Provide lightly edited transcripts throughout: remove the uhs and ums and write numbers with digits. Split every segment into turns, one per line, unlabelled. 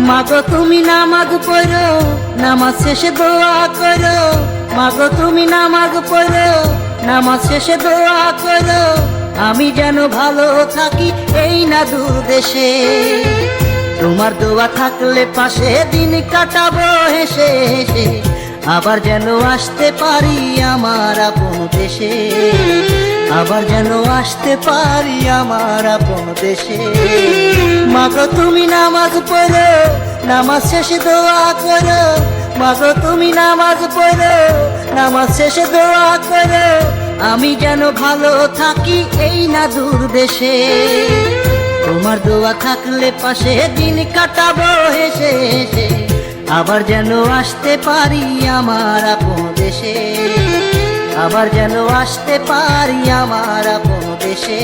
মাগো তুমি নামাজ পড়ো, নামাজ শেষে দোয়া করো। মাগো তুমি নামাজ পড়ো, নামাজ শেষে দোয়া করো। আমি যেন ভালো থাকি এই না দূর দেশে। তোমার দোয়া থাকলে পাশে দিন কাটাবো হেসে হেসে। আবার যেন আসতে পারি আমার আপন দেশে। আবার যেন আসতে পারি আমার আপন দেশে। মাগো তুমি নামাজ পড়ো, নামাজ শেষে দোয়া করো। মাগো তুমি নামাজ পড়ো, নামাজ শেষে দোয়া করো। আমি যেন ভালো থাকি এই না দূর দেশে। তোমার দোয়া থাকলে পাশে দিন কাটাবো হেসে হেসে। আবার যেন আসতে পারি আমার আপন দেশে। আবার যেন আসতে পারি আমার আপন দেশে।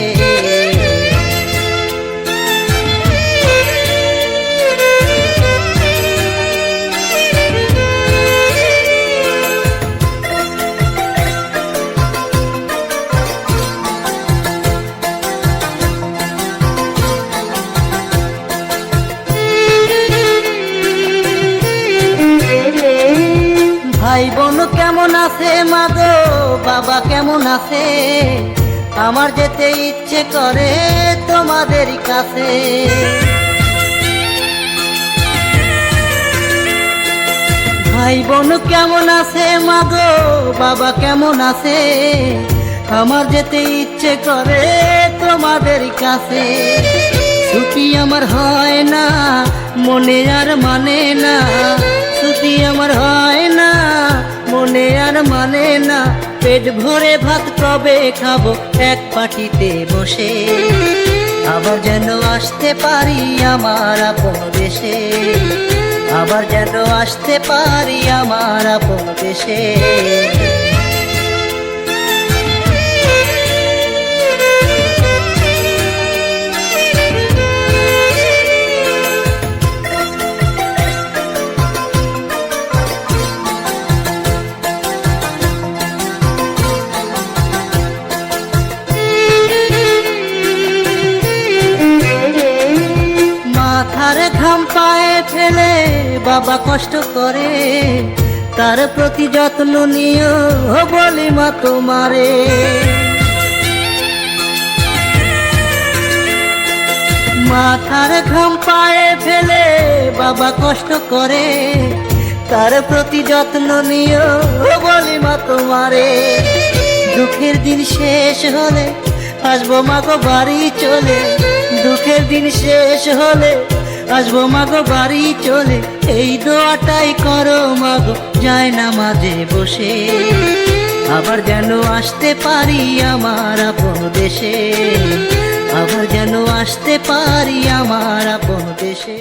ভাই বোন কেমন আছে মাগো, বাবা কেমন আছে? আমার যেতে ইচ্ছে করে তোমাদের কাছে। ভাই বোন কেমন আছে মাগো, বাবা কেমন আছে? আমার যেতে ইচ্ছে করে তোমাদের কাছে। ছুটি আমার হয় না, মনে আর মানে না। ছুটি আমার হয় না, মনে আর মানে না। পেট ভরে ভাত কবে খাবো এক পাটিতে বসে। আবার যেন আসতে পারি আমার আপন দেশে। আবার যেন আসতে পারি আমার আপন দেশে। মাথার ঘাম পায়ে ফেলে বাবা কষ্ট করে। তার প্রতি যত্ন নিও বলি মা তোমারে। মাথার ঘাম পায়ে ফেলে বাবা কষ্ট করে। তার প্রতি যত্ন নিও বলি মা তোমারে। দুঃখের দিন শেষ হলে আসবো মাগো বাড়ি চলে। দুঃখের দিন শেষ হলে আসবো মাগো বাড়ি চলে। এই দোয়াটাই করো মাগো যায় না মাঝে বসে। আবার যেন আসতে পারি আমার আপন দেশে। আবার যেন আসতে পারি আমার আপন দেশে।